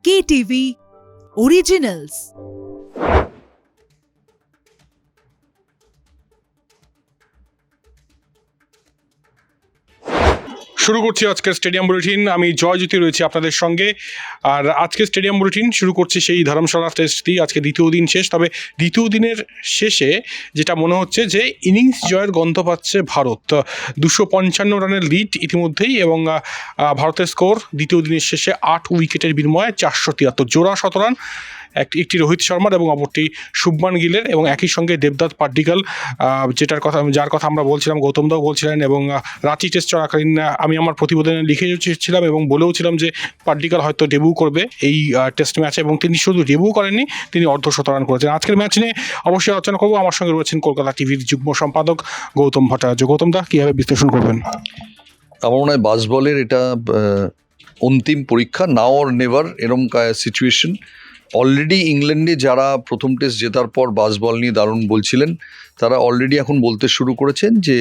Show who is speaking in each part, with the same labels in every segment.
Speaker 1: KTV Originals।
Speaker 2: শুরু করছি আজকের স্টেডিয়াম বুলেটিন। আমি জয়জ্যোতি রয়েছি আপনাদের সঙ্গে। আর আজকের স্টেডিয়াম বুলেটিন শুরু করছি সেই ধর্মশালা টেস্ট দিয়ে। আজকে দ্বিতীয় দিন শেষ, তবে দ্বিতীয় দিনের শেষে যেটা মনে হচ্ছে যে ইনিংস জয়ের গন্ধ পাচ্ছে ভারত। 255 রানের লিড ইতিমধ্যেই, এবং ভারতের স্কোর দ্বিতীয় দিনের শেষে 8 উইকেটের বিনিময়ে 473, জোড়া 100 রান, একটি রোহিত শর্মার এবং অপরটি শুভমান গিলের, এবং একই সঙ্গে দেবদত্ত পাড্ডিকাল, যার কথা আমরা বলছিলাম, গৌতমদাও বলছিলেন, এবং রাঁচি টেস্ট চলাকালীন আমি আমার প্রতিবেদনে লিখেছিলাম এবং বলেওছিলাম যে পাড্ডিকাল হয়তো ডেবিউ করবে এই টেস্ট ম্যাচে, এবং তিনি শুধু ডেবিউ করেননি, তিনি অর্ধশত রান করেছেন। আজকের ম্যাচ নিয়ে অবশ্যই আলোচনা করবো। আমার সঙ্গে রয়েছেন কলকাতা টিভির যুগ্ম সম্পাদক গৌতম ভট্টাচার্য। গৌতমদা, কীভাবে বিশ্লেষণ করবেন?
Speaker 3: আমার মনে হয় বাসবলের এটা অন্তিম পরীক্ষা, নাও অর নেভার এরম সিচুয়েশন। অলরেডি ইংল্যান্ডে যারা প্রথম টেস্ট জেতার পর বাসবল নিয়ে দারুণ বলছিলেন, তারা অলরেডি এখন বলতে শুরু করেছেন যে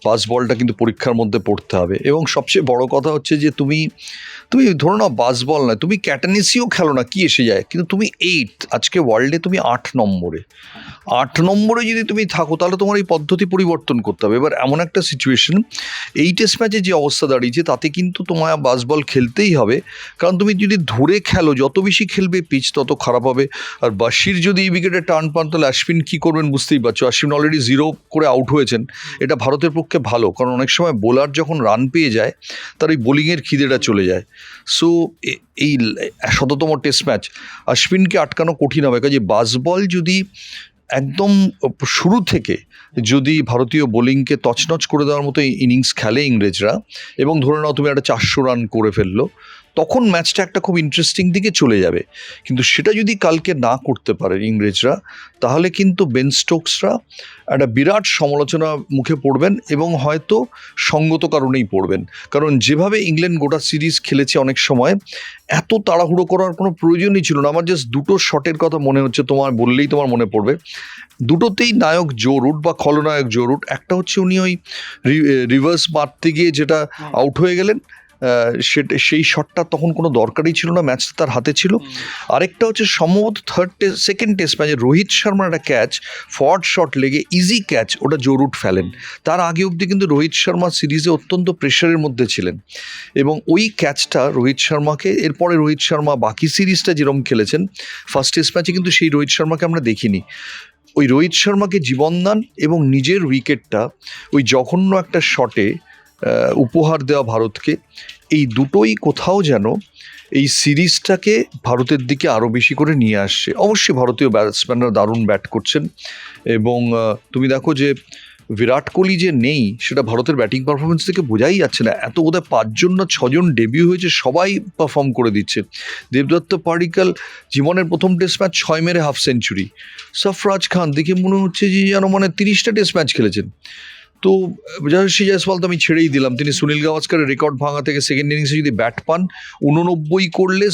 Speaker 3: বাসবলটা কিন্তু পরীক্ষার মধ্যে পড়তে হবে। এবং সবচেয়ে বড় কথা হচ্ছে যে তুমি ধরো না, বাসবল নয়, তুমি ক্যাটানিসিও খেলো না, কি এসে যায়, কিন্তু তুমি 8 আজকে ওয়ার্ল্ডে তুমি 8 নম্বরে যদি তুমি থাকো, তাহলে তোমার এই পদ্ধতি পরিবর্তন করতে হবে। এবার এমন একটা সিচুয়েশন, এই টেস্ট ম্যাচে যে অবস্থা দাঁড়িয়েছে, তাতে কিন্তু তোমার বাসবল খেলতেই হবে, কারণ তুমি যদি ধরে খেলো, যত বেশি খেলবে পিচ তত খারাপ হবে। আর বাশির যদি এই উইকেটে টার্ন পান, তাহলে অশ্বিন কী করবেন বুঝতেই পারছো। অশ্বিন অলরেডি 0 করে আউট হয়েছেন। এটা ভারতের পক্ষে ভালো, কারণ অনেক সময় বোলার যখন রান পেয়ে যায়, তার ওই বোলিংয়ের খিদেটা চলে যায়। সো এই 100তম টেস্ট ম্যাচ অশ্বিনকে আটকানো কঠিন হবে। কাজে বাসবল যদি একদম শুরু থেকে যদি ভারতীয় বোলিংকে তছনছ করে দেওয়ার মতো ইনিংস খেলে ইংরেজরা, এবং ধরে নাও তুমি একটা 400 রান করে ফেললো, তখন ম্যাচটা একটা খুব ইন্টারেস্টিং দিকে চলে যাবে। কিন্তু সেটা যদি কালকে না করতে পারে ইংরেজরা, তাহলে কিন্তু বেন স্টোকসরা একটা বিরাট সমালোচনা মুখে পড়বেন, এবং হয়তো সঙ্গত কারণেই পড়বেন। কারণ যেভাবে ইংল্যান্ড গোটা সিরিজ খেলেছে, অনেক সময় এত তাড়াহুড়ো করার কোনো প্রয়োজনই ছিল না। আমার জাস্ট দুটো শটের কথা মনে হচ্ছে, তোমার বললেই তোমার মনে পড়বে। দুটোতেই নায়ক জো রুট বা খলনায়ক জো রুট। একটা হচ্ছে উনি ওই রিভার্স মারতে গিয়ে যেটা আউট হয়ে গেলেন, সেই শটটা তখন কোনো দরকারই ছিল না, ম্যাচটা তার হাতে ছিল। আরেকটা হচ্ছে সম্ভবত সেকেন্ড টেস্ট ম্যাচে রোহিত শর্মার একটা ক্যাচ, ফরওয়ার্ড শট লেগে ইজি ক্যাচ, ওটা জো রুট ফেলেন। তার আগে অবধি কিন্তু রোহিত শর্মা সিরিজে অত্যন্ত প্রেশারের মধ্যে ছিলেন, এবং ওই ক্যাচটা রোহিত শর্মাকে, এরপরে রোহিত শর্মা বাকি সিরিজটা যেরকম খেলেছেন, ফার্স্ট টেস্ট ম্যাচে কিন্তু সেই রোহিত শর্মাকে আমরা দেখিনি। ওই রোহিত শর্মাকে জীবনদান এবং নিজের উইকেটটা ওই জঘন্য একটা শটে উপহার দেওয়া ভারতকে, এই দুটোই কোথাও যেন এই সিরিজটাকে ভারতের দিকে আরও বেশি করে নিয়ে আসছে। অবশ্যই ভারতীয় ব্যাটসম্যানরা দারুণ ব্যাট করছেন, এবং তুমি দেখো যে বিরাট কোহলি যে নেই, সেটা ভারতের ব্যাটিং পারফরমেন্স থেকে বোঝাই যাচ্ছে না। এত বোধহয় 5 জন না 6 জন ডেবিউ হয়েছে, সবাই পারফর্ম করে দিচ্ছে। দেবদত্ত পাডিক্কাল জীবনের প্রথম টেস্ট ম্যাচ 6 মেরে হাফ সেঞ্চুরি। সরফরাজ খান দেখে মনে হচ্ছে যে যেন 30টা টেস্ট ম্যাচ খেলেছেন। তো যশস্বী জয়সওয়াল তো আমি ছেড়েই দিলাম, তিনি সুনীল গাভাস্করের রেকর্ড ভাঙা থেকে সেকেন্ড ইনিংসে যদি ব্যাট পান 89 করলে,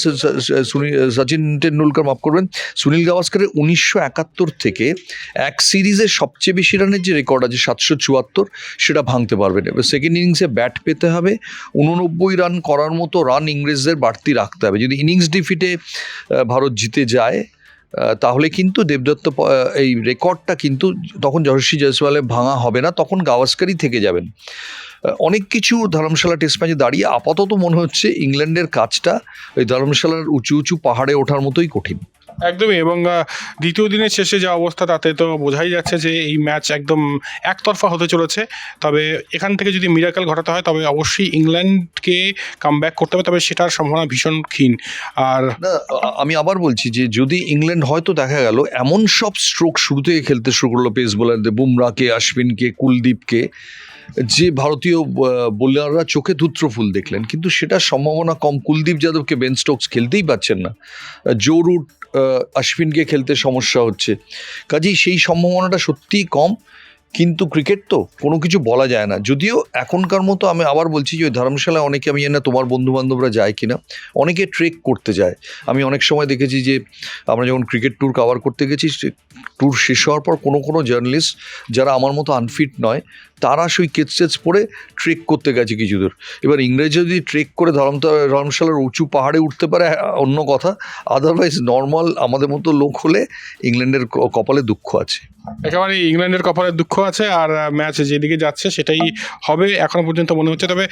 Speaker 3: সচিন টেন্ডুলকার মাফ করবেন, সুনীল গাভাস্করের 1971 থেকে এক সিরিজে সবচেয়ে বেশি রানের যে রেকর্ড আছে 774, সেটা ভাঙতে পারবেন। এবার সেকেন্ড ইনিংসে ব্যাট পেতে হবে, 89 রান করার মতো রান ইংরেজদের বাড়তি রাখতে হবে। যদি ইনিংস ডিফিটে ভারত জিতে যায়, তাহলে কিন্তু দেবদত্ত এই রেকর্ডটা কিন্তু তখন যশস্বী জয়সওয়ালে ভাঙা হবে না, তখন গাভাস্করই থেকে যাবেন। অনেক কিছু ধর্মশালা টেস্ট ম্যাচে দাঁড়িয়ে আপাতত মনে হচ্ছে ইংল্যান্ডের কাজটা ওই ধর্মশালার উঁচু উঁচু পাহাড়ে ওঠার মতোই কঠিন।
Speaker 2: একদমই, এবং দ্বিতীয় দিনের শেষে যা অবস্থা, তাতে তো বোঝাই যাচ্ছে যে এই ম্যাচ একদম একতরফা হতে চলেছে। তবে এখান থেকে যদি মিরাকেল ঘটাতে হয়, তবে অবশ্যই ইংল্যান্ডকে কামব্যাক করতে হবে, তবে সেটার সম্ভাবনা ভীষণ ক্ষীণ। আর
Speaker 3: আমি আবার বলছি যে যদি ইংল্যান্ড, হয়তো দেখা গেল এমন সব স্ট্রোক শুরু থেকে খেলতে শুরু করলো পেস বোলারদের, বুমরাকে, অশ্বিনকে, কুলদীপকে, যে ভারতীয় বোলাররা চোখে ধূত্রফুল দেখলেন, কিন্তু সেটার সম্ভাবনা কম। কুলদীপ যাদবকে বেন স্টোকস খেলতেই পাচ্ছেন না, জো রুট অশ্বিনকে খেলতে সমস্যা হচ্ছে, কাজেই সেই সম্ভাবনাটা সত্যিই কম। কিন্তু ক্রিকেট তো কোনো কিছু বলা যায় না। যদিও এখনকার মতো আমি আবার বলছি যে ওই ধর্মশালায় অনেকে, আমি জানি না তোমার বন্ধু বান্ধবরা যায় কিনা, অনেকে ট্রেক করতে যায়। আমি অনেক সময় দেখেছি যে আমরা যখন ক্রিকেট ট্যুর কভার করতে গেছি, ট্যুর শেষ হওয়ার পর কোনো জার্নালিস্ট যারা আমার মতো আনফিট নয়, তারা সেই কেটস পরে ট্রেক করতে গেছে কিছু দূর। এবার ইংরেজি যদি ট্রেক করে ধর্মশালার উঁচু পাহাড়ে উঠতে পারে অন্য কথা, আদারওয়াইজ নর্মাল আমাদের মতো লোক হলে ইংল্যান্ডের কপালে দুঃখ আছে।
Speaker 2: একেবারে ইংল্যান্ডের কপালে দুঃখ আছে, আর ম্যাচ যেদিকে যাচ্ছে সেটাই হবে এখনো পর্যন্ত মনে হচ্ছে। তবে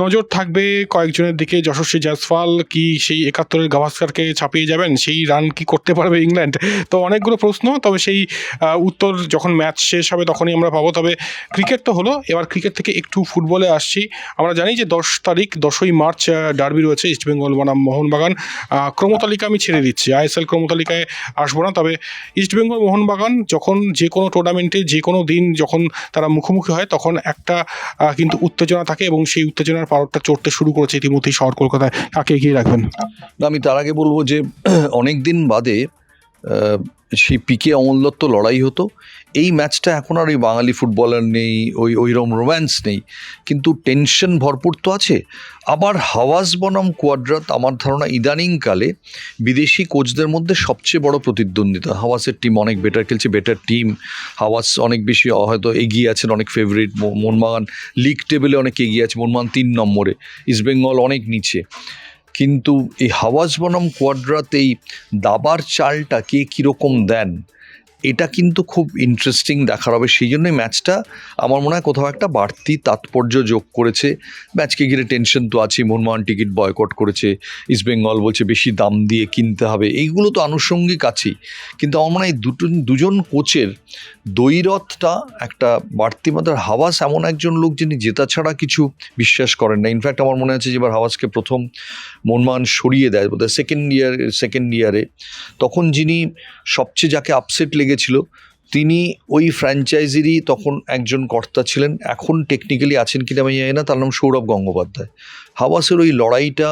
Speaker 2: নজর থাকবে কয়েকজনের দিকে। যশস্বী জয়সওয়াল কি সেই 71-এর গাভাস্কারকে ছাপিয়ে যাবেন? সেই রান কি করতে পারবে ইংল্যান্ড? তো অনেকগুলো প্রশ্ন, তবে সেই উত্তর যখন ম্যাচ শেষ হবে তখনই আমরা পাবো। তবে ক্রিকেট তো হলো, এবার ক্রিকেট থেকে একটু ফুটবলে আসছি। আমরা জানি যে 10ই মার্চ ডার্বি রয়েছে ইস্টবেঙ্গল বনাম মোহনবাগান। ক্রমতালিকা আমি ছেড়ে দিচ্ছি, আইএসএল ক্রমতালিকায় আসবো না। তবে ইস্টবেঙ্গল মোহনবাগান যখন যে কোনো টুর্নামেন্টে যে কোনো দিন যখন তারা মুখোমুখি হয়, তখন একটা কিন্তু উত্তেজনা থাকে, এবং সেই উত্তেজনার পারদটা চড়তে শুরু করেছে ইতিমধ্যেই শহর কলকাতায়। কাকে এগিয়ে রাখবেন?
Speaker 3: আমি তার আগে বলবো যে অনেক দিন বাদে সেই পিকে অমল দত্ত লড়াই হতো। এই ম্যাচটা এখন আর ওই বাঙালি ফুটবলার নেই, ওইরকম রোম্যান্স নেই, কিন্তু টেনশন ভরপুর তো আছে। আবার হাওয়াস বনাম কোয়াড্রাত আমার ধারণা ইদানিংকালে বিদেশি কোচদের মধ্যে সবচেয়ে বড় প্রতিদ্বন্দ্বিতা। হাওয়াসের টিম অনেক বেটার খেলছে, বেটার টিম। হাওয়াস অনেক বেশি হয়তো এগিয়ে আছেন, অনেক ফেভারিট। মোহনবাগান লিগ টেবিলে অনেক এগিয়ে আছে, মোহনবাগান 3 নম্বরে, ইস্টবেঙ্গল অনেক নিচে। কিন্তু এই হাওয়াস বনাম কোয়াড্রাত এই দাবার চালটা কে কীরকম দেন, এটা কিন্তু খুব ইন্টারেস্টিং দেখার হবে। সেই জন্যই ম্যাচটা আমার মনে হয় কোথাও একটা বাড়তি তাৎপর্য যোগ করেছে। ম্যাচকে ঘিরে টেনশন তো আছে, মোহনবাগান টিকিট বয়কট করেছে, ইস্টবেঙ্গল বলছে বেশি দাম দিয়ে কিনতে হবে, এইগুলো তো আনুষঙ্গিক আছেই। কিন্তু আমার মনে হয় দুজন কোচের দ্বৈরথটা একটা বাড়তি মাত্রার। হাওয়াস এমন একজন লোক যিনি জেতা ছাড়া কিছু বিশ্বাস করেন না। ইনফ্যাক্ট আমার মনে আছে যে এবার হাওয়াসকে প্রথম মোহনবাগান সরিয়ে দেয় বোধহয় সেকেন্ড ইয়ারে, তখন যিনি সবচেয়ে যাকে আপসেট লেগেছিল তিনি ওই ফ্র্যাঞ্চাইজিরই তখন একজন কর্তা ছিলেন। এখন টেকনিক্যালি আছেন কিনা আমি জানি না, তার নাম সৌরভ গঙ্গোপাধ্যায়। হাওয়াসের ওই লড়াইটা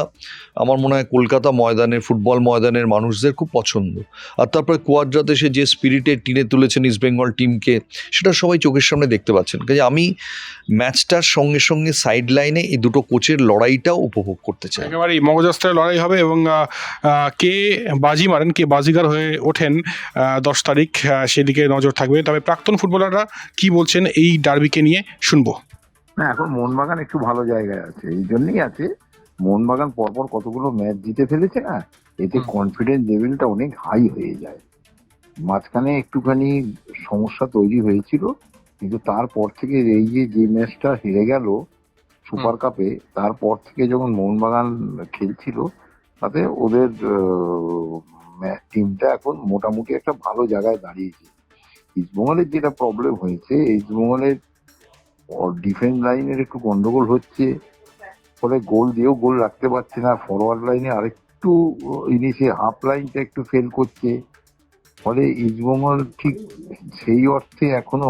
Speaker 3: আমার মনে হয় কলকাতা ময়দানের, ফুটবল ময়দানের মানুষদের খুব পছন্দ। আর তারপরে কোয়াড্রাতে সে যে স্পিরিটে টিনে তুলেছেন ইস্টবেঙ্গল টিমকে, সেটা সবাই চোখের সামনে দেখতে পাচ্ছেন। কাজে আমি ম্যাচটার সঙ্গে সঙ্গে সাইড লাইনে এই দুটো কোচের লড়াইটাও উপভোগ করতে চাই।
Speaker 2: একেবারেই মগজস্ত্রের লড়াই হবে, এবং কে বাজি মারেন, কে বাজিগার হয়ে ওঠেন 10 তারিখ, সেদিকে নজর থাকবে। তবে প্রাক্তন ফুটবলাররা কি বলছেন এই ডার্বিকে নিয়ে শুনবো।
Speaker 4: না, এখন মোহনবাগান একটু ভালো জায়গায় আছে, এই জন্যই আছে। মোহনবাগান পরপর কতগুলো ম্যাচ জিতে ফেলেছে না, এতে কনফিডেন্স লেভেলটা অনেক হাই হয়ে যায়। মাঝখানে একটুখানি সমস্যা তৈরি হয়েছিল, কিন্তু তারপর থেকে এই যে ম্যাচটা হেরে গেল সুপার কাপে, তারপর থেকে যখন মোহনবাগান খেলছিল, তাতে ওদের টিমটা এখন মোটামুটি একটা ভালো জায়গায় দাঁড়িয়েছে। ইস্টবেঙ্গলের যেটা প্রবলেম হয়েছে, ইস্টবেঙ্গলের ডিফেন্স লাইনের একটু গন্ডগোল হচ্ছে, ফলে গোল দিয়েও গোল রাখতে পারছে না। ফরওয়ার্ড লাইনে আরেকটু ইনিশে হাফ লাইনটা একটু ফেল করছে, ফলে ইস্টবেঙ্গল ঠিক সেই অর্থে এখনো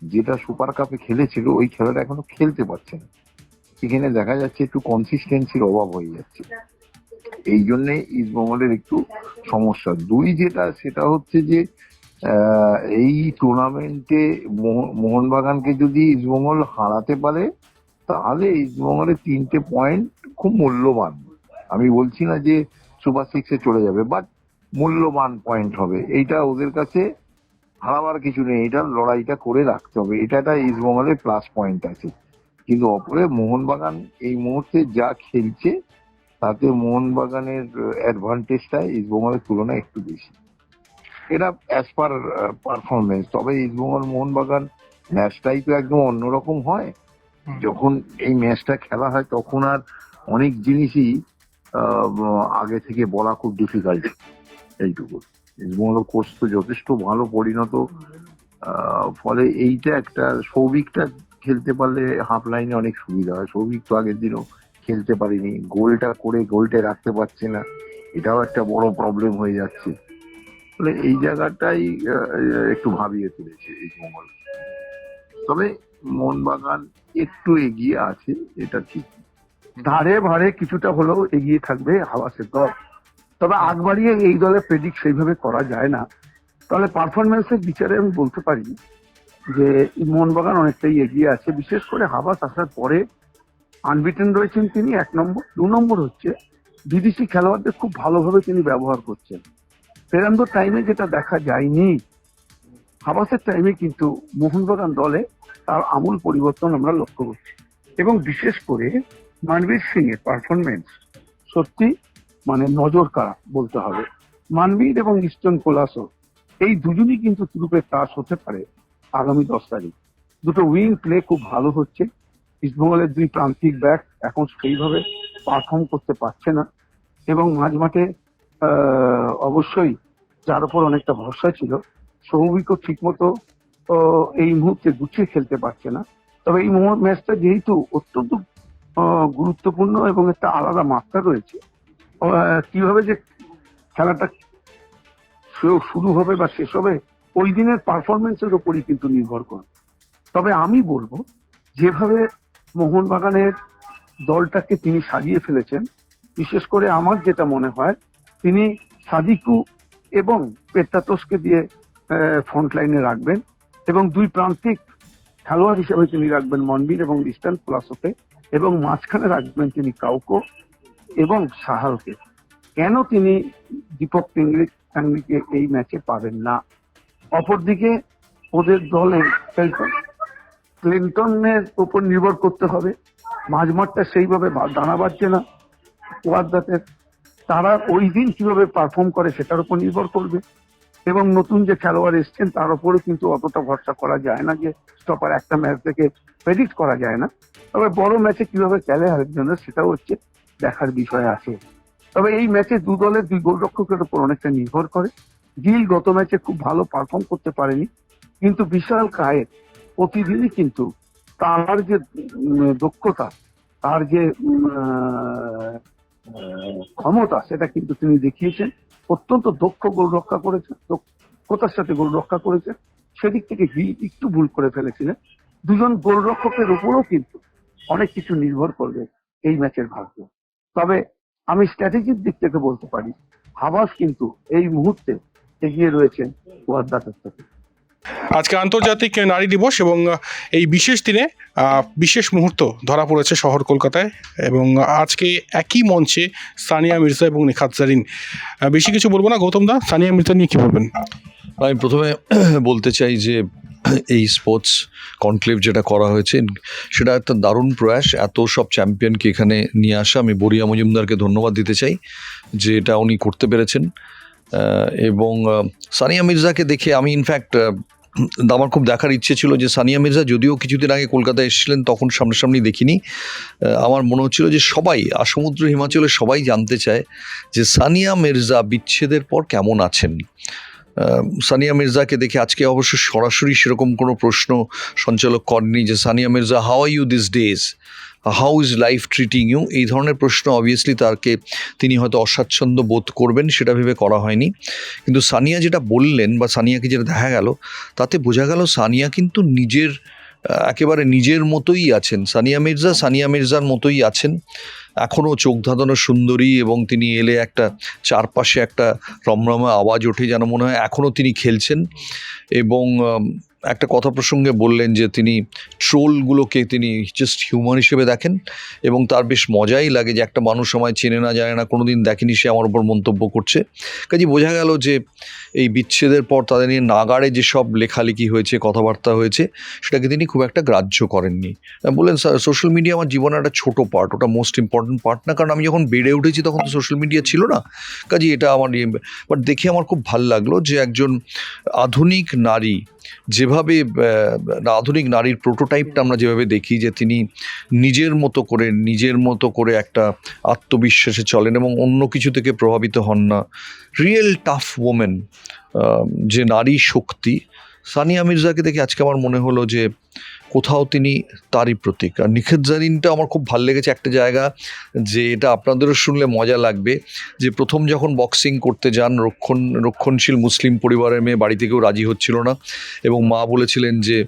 Speaker 4: যেটা সুপার কাপে খেলেছিল ওই খেলাটা এখনো খেলতে পারছে না। এখানে দেখা যাচ্ছে একটু কনসিস্টেন্সির অভাব হয়ে যাচ্ছে, এই জন্যে ইস্টবেঙ্গলের একটু সমস্যা। যেটা সেটা হচ্ছে যে এই টুর্নামেন্টে মোহনবাগানকে যদি ইস্টবেঙ্গল হারাতে পারে, তাহলে ইস্টবেঙ্গলের 3টে পয়েন্ট খুব মূল্যবান। আমি বলছি না যে সুপার 6-এ চলে যাবে, বাট মূল্যবান পয়েন্ট হবে। এইটা ওদের কাছে হারাবার কিছু নেই, এটা লড়াইটা করে রাখতে হবে, এটা একটা ইস্টবেঙ্গলের প্লাস পয়েন্ট আছে। কিন্তু অপরে মোহনবাগান এই মুহূর্তে যা খেলছে, তাতে মোহনবাগানের অ্যাডভান্টেজটা ইস্টবেঙ্গলের তুলনায় একটু বেশি। এটা অ্যাজ পার পারফরমেন্স। তবে ইস্টবেঙ্গল মোহনবাগান ম্যাচটাই তো একদম অন্যরকম হয়। যখন এই ম্যাচটা খেলা হয় তখন আর অনেক জিনিসই আগে থেকে বলা খুব ডিফিকাল্ট। এইটুকু ইস্টবেঙ্গল কোচ তো যথেষ্ট ভালো পরিণত, ফলে এইটা একটা সৌভিকটা খেলতে পারলে হাফ লাইনে অনেক সুবিধা হয়। সৌভিক তো আগের দিনও খেলতে পারেনি, গোলটা রাখতে পারছে না, এটাও একটা বড় প্রবলেম হয়ে যাচ্ছে। ফলে এই জায়গাটাই একটু ভাবিয়ে তুলেছে ইস্টবেঙ্গল। তবে মোহনবাগান একটু এগিয়ে আছে, এটা ঠিক।
Speaker 5: ধারে ভারে কিছুটা হলেও এগিয়ে থাকবে হাওয়াসের দল। তবে আগ বাড়িয়ে এই দলের প্রেডিক্ট সেইভাবে করা যায় না। তাহলে পারফরমেন্সের বিচারে আমি বলতে পারি যে মোহনবাগান অনেকটাই এগিয়ে আছে, বিশেষ করে হাবাস আসার পরে আনবিটেন রয়েছেন তিনি 1 নম্বর। 2 নম্বর হচ্ছে বিদেশি খেলোয়াড়দের খুব ভালোভাবে তিনি ব্যবহার করছেন। ফেরান্দোর টাইমে যেটা দেখা যায়নি, হাবাসের টাইমে কিন্তু মোহনবাগান দলে তার আমূল পরিবর্তন আমরা লক্ষ্য করছি। এবং বিশেষ করে মানবীর সিং এর পারফরমেন্স সত্যি মানে নজর কাড়া বলতে হবে। মানবীর এবং ইস্টার্ন কোলাসো এই দুজনই কিন্তু গ্রুপের তাস হতে পারে আগামী 10 তারিখ। দুটো উইং প্লে খুব ভালো হচ্ছে। ইস্টবেঙ্গলের 2 প্রান্তিক ব্যাক এখন সেইভাবে পারফর্ম করতে পারছে না, এবং মাঝমাঠে অবশ্যই যার উপর অনেকটা ভরসা ছিল সৌভিকও ঠিক মতো এই মুহূর্তে গুছিয়ে খেলতে পারছে না। তবে এই ম্যাচটা যেহেতু অত্যন্ত গুরুত্বপূর্ণ এবং একটা আলাদা মাত্রা রয়েছে, কিভাবে যে খেলাটা শুরু হবে বা শেষ হবে ওই দিনের পারফরমেন্সের উপরই কিন্তু নির্ভর করবে। তবে আমি বলবো যেভাবে মোহনবাগানের দলটাকে তিনি সাজিয়ে ফেলেছেন, বিশেষ করে আমার যেটা মনে হয় তিনি সাদিকু এবং পেট্টাতোসকে দিয়ে ফ্রন্ট লাইনে রাখবেন, এবং 2 প্রান্তিক খেলোয়াড় হিসেবে তিনি রাখবেন মনবীর এবং ইস্টার্ন প্লাসোকে, এবং মাঝখানে রাখবেন তিনি কাউকো এবং সাহালকে। কেন তিনি দীপক টাংরিকে এই ম্যাচে পাবেন না? অপরদিকে ওদের দলে ক্লিন্টনের উপর নির্ভর করতে হবে। মাঝমাঠটা সেইভাবে দানা বাজছে না ওয়ার্দাতের, তারা ওই দিন কিভাবে পারফর্ম করে সেটার উপর নির্ভর করবে। এবং নতুন যে খেলোয়াড় এসছেন তার উপরে কিন্তু অতটা ভরসা করা যায় না, যে স্টপার একটা ম্যাচ থেকে প্রেডিক্ট করা যায় না। তবে বড় ম্যাচে কিভাবে খেলে আরেকজনের সেটাও হচ্ছে দেখার বিষয় আছে। তবে এই ম্যাচে 2 দলের 2 গোলরক্ষকের উপর অনেকটা নির্ভর করে। গিল গত ম্যাচে খুব ভালো পারফর্ম করতে পারেনি, কিন্তু বিশাল কায়ের প্রতিদিনই কিন্তু তার যে দক্ষতা, তার যে ক্ষমতা সেটা কিন্তু তিনি দেখিয়েছেন। অত্যন্ত দক্ষ গোল রক্ষা করেছেন, দক্ষতার সাথে গোল রক্ষা করেছেন। সেদিক থেকে গিল একটু ভুল করে ফেলেছিলেন। 2 জন গোলরক্ষকের উপরও কিন্তু অনেক কিছু নির্ভর করবে এই ম্যাচের ভাগ্য। তবে আমি স্ট্র্যাটেজির দিক থেকে বলতে পারি হাবাস কিন্তু এই মুহূর্তে এগিয়ে রয়েছেন ওয়াদাতের থেকে।
Speaker 2: আজকে আন্তর্জাতিক নারী দিবস এবং এই বিশেষ দিনে বিশেষ মুহূর্ত ধরা পড়েছে শহর কলকাতায়, এবং আজকে একই মঞ্চে সানিয়া মির্জা এবং নিখাত জারিন। বেশি কিছু বলবো না, গৌতম দা সানিয়া মির্জা নিয়ে কি বলবেন?
Speaker 3: আমি প্রথমে বলতে চাই যে এই স্পোর্টস কনক্লেভ যেটা করা হয়েছে সেটা একটা দারুণ প্রয়াস। এত সব চ্যাম্পিয়নকে এখানে নিয়ে আসা, আমি বরিয়া মজুমদারকে ধন্যবাদ দিতে চাই যে এটা উনি করতে পেরেছেন। এবং সানিয়া মির্জাকে দেখে আমি ইনফ্যাক্ট আমার খুব দেখার ইচ্ছে ছিল যে সানিয়া মির্জা যদিও কিছুদিন আগে কলকাতায় এসেছিলেন তখন সামনাসামনি দেখিনি, আমার মনে হচ্ছিল যে সবাই সমুদ্র হিমাচলে সবাই জানতে চায় যে সানিয়া মির্জা বিচ্ছেদের পর কেমন আছেন। সানিয়া মির্জাকে দেখে আজকে অবশ্য সরাসরি সেরকম কোনো প্রশ্ন সঞ্চালক করেনি যে Sania Mirza how are you this days, how is life treating you, এই ধরনের প্রশ্ন অবভিয়াসলি তিনি হয়তো অস্বাচ্ছন্দ্য বোধ করবেন সেটা ভেবে করা হয়নি। কিন্তু সানিয়া যেটা বললেন বা সানিয়াকে যেটা দেখা গেল তাতে বোঝা গেল সানিয়া কিন্তু একেবারে নিজের মতোই আছেন। সানিয়া মির্জার মতোই আছেন, এখনও চোখ ধাঁধানো সুন্দরী, এবং তিনি এলে একটা চারপাশে একটা রমরমা আওয়াজ ওঠে, যেন মনে হয় এখনও তিনি খেলছেন। এবং একটা কথা প্রসঙ্গে বললেন যে তিনি ট্রোলগুলোকে তিনি জাস্ট হিউমার হিসেবে দেখেন, এবং তার বেশ মজাই লাগে যে একটা মানুষ আমায় চেনে না জানে না কোনোদিন দেখেনি, সে আমার উপর মন্তব্য করছে। কাজে বোঝা গেল যে এই বিচ্ছেদের পর তাদের নিয়ে নাগাড়ে যেসব লেখালেখি হয়েছে, কথাবার্তা হয়েছে, সেটাকে তিনি খুব একটা গ্রাহ্য করেননি। বললেন সোশ্যাল মিডিয়া আমার জীবনের একটা ছোটো পার্ট, ওটা মোস্ট ইম্পর্টেন্ট পার্ট না, কারণ আমি যখন বেড়ে উঠেছি তখন তো সোশ্যাল মিডিয়া ছিল না। কাজে এটা আমার বাট দেখে আমার খুব ভালো লাগলো যে একজন আধুনিক নারী যেভাবে আধুনিক নারীর প্রোটোটাইপটা আমরা যেভাবে দেখি যে তিনি নিজের মতো করে একটা আত্মবিশ্বাসে চলেন এবং অন্য কিছু থেকে প্রভাবিত হন না, রিয়েল টাফ ওমেন, যে নারী শক্তি। সানিয়া মির্জাকে দেখে আজকে আমার মনে হলো যে কোথাও তিনি তারই প্রতীক। আর নিখাত জারিনটা আমার খুব ভালো লেগেছে একটা জায়গা, যে এটা আপনাদেরও শুনলে মজা লাগবে, যে প্রথম যখন বক্সিং করতে যান রক্ষণশীল মুসলিম পরিবারের মেয়ে, বাড়ি থেকেও রাজি হচ্ছিল না, এবং মা বলেছিলেন যে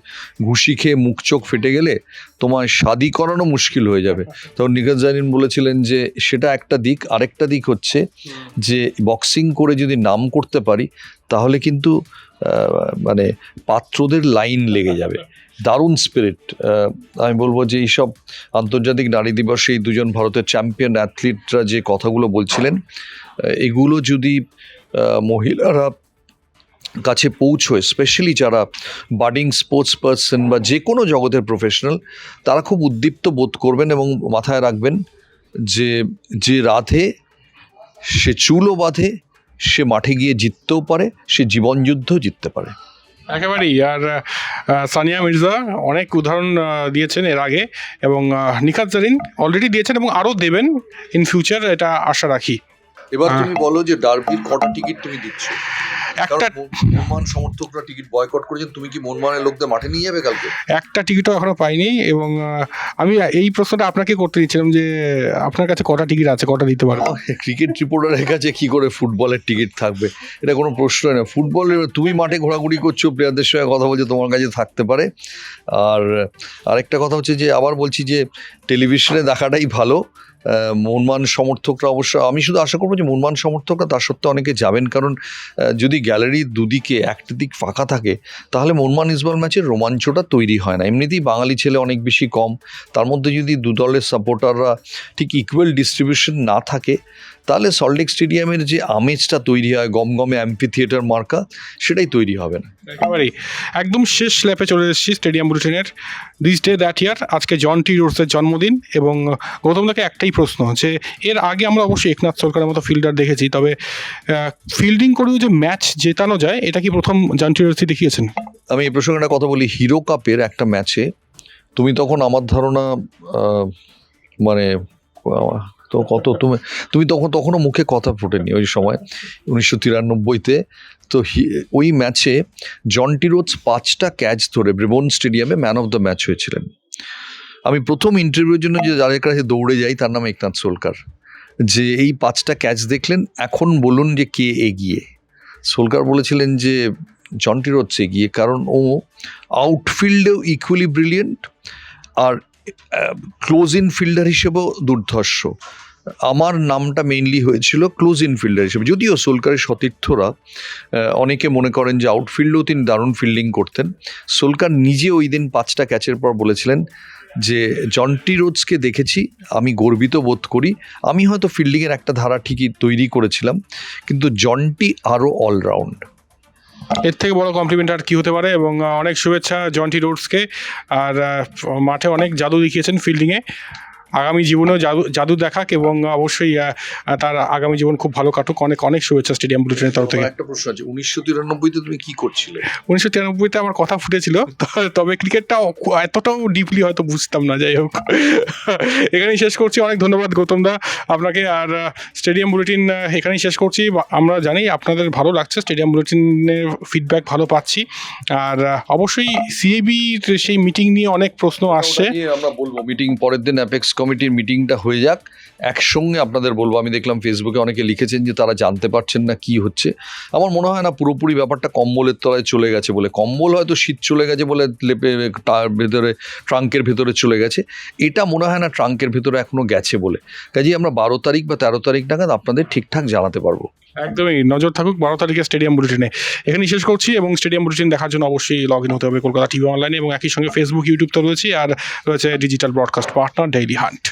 Speaker 3: ঘুষি খেয়ে মুখ চোখ ফেটে গেলে তোমায় শাদি করানো মুশকিল হয়ে যাবে। তখন নিখাত জারিন বলেছিলেন যে সেটা একটা দিক, আরেকটা দিক হচ্ছে যে বক্সিং করে যদি নাম করতে পারি তাহলে কিন্তু মানে পাত্রদের লাইন লেগে যাবে। দারুণ স্পিরিট। আমি বলবো যে এইসব আন্তর্জাতিক নারী দিবসে এই দুজন ভারতের চ্যাম্পিয়ন অ্যাথলিটরা যে কথাগুলো বলছিলেন, এগুলো যদি মহিলারা কাছে পৌঁছয়, স্পেশালি যারা বাডিং স্পোর্টস পার্সন বা যে কোনো জগতের প্রফেশনাল, তারা খুব উদ্দীপ্ত বোধ করবেন এবং মাথায় রাখবেন যে রাধে সে চুলও বাঁধে, সে মাঠে গিয়ে জিততেও পারে, সে জীবনযুদ্ধ জিততে পারে।
Speaker 2: একেবারেই। আর সানিয়া মির্জা অনেক উদাহরণ দিয়েছেন এর আগে, এবং নিখাত জারিন অলরেডি দিয়েছেন এবং আরও দেবেন ইন ফিউচার, এটা আশা রাখি।
Speaker 3: এবার তুমি বলো যে ডার্বির কটা টিকিট তুমি দিচ্ছ?
Speaker 2: একটা
Speaker 3: মোহনবাগান সমর্থকরা টিকিট বয়কট করেছেন, তুমি কি মোহনবাগানের লোকদের মাঠে নিয়ে যাবে কালকে?
Speaker 2: একটা টিকিটও এখনো পাইনি, এবং আমি এই প্রশ্নটা আপনাকে করতে দিচ্ছিলাম যে আপনার কাছে কটা টিকিট আছে, কটা দিতে পারবো?
Speaker 3: ক্রিকেট রিপোর্টারের কাছে কি করে ফুটবলের টিকিট থাকবে? এটা কোনো প্রশ্নই না। ফুটবলের তুমি মাঠে ঘোরাঘুরি করছো, প্লেয়ারদের সঙ্গে কথা বলছো, তোমার কাছে থাকতে পারে। আর আরেকটা কথা হচ্ছে যে, আবার বলছি যে টেলিভিশনে দেখাটাই ভালো। মোহনবাগান সমর্থকরা অবশ্য, আমি শুধু আশা করবো যে মোহনবাগান সমর্থকরা তার সত্ত্বেও অনেকে যাবেন, কারণ যদি গ্যালারির দুদিকে একটা দিক ফাঁকা থাকে তাহলে মোহনবাগান ইস্টবেঙ্গল ম্যাচের রোমাঞ্চটা তৈরি হয় না। এমনিতেই বাঙালি ছেলে অনেক বেশি কম, তার মধ্যে যদি দু দলের সাপোর্টাররা ঠিক ইকুয়াল ডিস্ট্রিবিউশন না থাকে, তাহলে সল্টলেক স্টেডিয়ামের যে আমেজটা তৈরি হয়, গমগমে অ্যাম্পি থিয়েটার মার্কা, সেটাই তৈরি হবে না।
Speaker 2: একেবারেই। একদম শেষ ল্যাপে চলে এসেছি stadium বুলেটিনের। This day that year, আজকে জন টি রোডসের জন্মদিন, এবং গৌতমদাকে একটাই প্রশ্ন, যে এর আগে আমরা অবশ্যই একনাথ সরকারের মতো ফিল্ডার দেখেছি, তবে ফিল্ডিং করেও যে ম্যাচ জেতানো যায়, এটা কি প্রথম জন টি রোডসই দেখিয়েছেন?
Speaker 3: আমি এই প্রসঙ্গে একটা কথা বলি। হিরো কাপের একটা ম্যাচে তুমি তখন, আমার ধারণা মানে তো কত, তুমি তখনও মুখে কথা ফোটেনি ওই সময়, 1993-তে। তো ওই ম্যাচে জন টি রোডস 5টা ক্যাচ ধরে ব্রেবোর্ন স্টেডিয়ামে ম্যান অফ দ্য ম্যাচ হয়েছিলেন। আমি প্রথম ইন্টারভিউর জন্য যে যাদের কাছে দৌড়ে যাই, তার নাম একনাথ সোলকার, যে এই 5টা ক্যাচ দেখলেন, এখন বলুন যে কে এগিয়ে। সোলকার বলেছিলেন যে জন টি রোডস এগিয়ে, কারণ ও আউটফিল্ডেও ইকুয়ালি ব্রিলিয়েন্ট, আর ক্লোজ ইন ফিল্ডার হিসেবেও দুর্ধর্ষ। আমার নামটা মেইনলি হয়েছিল ক্লোজ ইন ফিল্ডার হিসেবে, যদিও সোলকারের সতীর্থরা অনেকে মনে করেন যে আউটফিল্ডেও তিনি দারুণ ফিল্ডিং করতেন। সোলকার নিজে ওই দিন 5টা ক্যাচের পর বলেছিলেন যে জন টি রোডসকে দেখেছি, আমি গর্বিত বোধ করি। আমি হয়তো ফিল্ডিংয়ের একটা ধারা ঠিকই তৈরি করেছিলাম, কিন্তু জন টি আরও অলরাউন্ড।
Speaker 2: এর থেকে বড় কমপ্লিমেন্ট আর কি হতে পারে, এবং অনেক শুভেচ্ছা জন টি রোডসকে। আর মাঠে অনেক জাদু দেখিয়েছেন ফিল্ডিংয়ে, আগামী জীবনেও জাদু দেখাক, এবং অবশ্যই তার আগামী জীবন খুব ভালো কাটুক। অনেক শুভেচ্ছা স্টেডিয়াম বুলেটিনের তরফ থেকে।
Speaker 3: একটা প্রশ্ন আছে, 1993-তে তুমি কি করছিলে?
Speaker 2: 1993-তে আমার কথা ফুটেছিল, তবে ক্রিকেটটা এতটাও ডিপলি হয়তো বুঝতাম না। যাই হোক, এখানেই শেষ করছি। অনেক ধন্যবাদ গৌতম দা আপনাকে। আর স্টেডিয়াম বুলেটিন এখানেই শেষ করছি। আমরা জানি আপনাদের ভালো লাগছে, স্টেডিয়াম বুলেটিনের ফিডব্যাক ভালো পাচ্ছি। আর অবশ্যই সিএবির সেই মিটিং নিয়ে অনেক প্রশ্ন আসছে,
Speaker 3: আমরা বলবো মিটিং পরের দিন অ্যাপেক্স কমিটির মিটিংটা হয়ে যাক, একসঙ্গে আপনাদের বলবো। আমি দেখলাম ফেসবুকে অনেকে লিখেছেন যে তারা জানতে পারছেন না কি হচ্ছে। আমার মনে হয় না পুরোপুরি ব্যাপারটা কম্বলের তলায় চলে গেছে বলে, কম্বল হয়তো শীত চলে গেছে বলে লেপে তার ভেতরে, ট্রাঙ্কের ভেতরে চলে গেছে, এটা মনে হয় না ট্রাঙ্কের ভেতরে এখনো গেছে বলে। কাজেই আমরা 12 তারিখ বা 13 তারিখ নাগাদ আপনাদের ঠিকঠাক জানাতে পারবো।
Speaker 2: একদমই নজর থাকুক 12 তারিখে স্টেডিয়াম বুলেটিনে। এখানেই শেষ করছি, এবং স্টেডিয়াম বুলেটিন দেখার জন্য অবশ্যই লগ ইন হতে হবে কলকাতা টিভি অনলাইনে, এবং একই সঙ্গে ফেসবুক, ইউটিউব তো রয়েছে, আর রয়েছে digital broadcast partner daily hunt.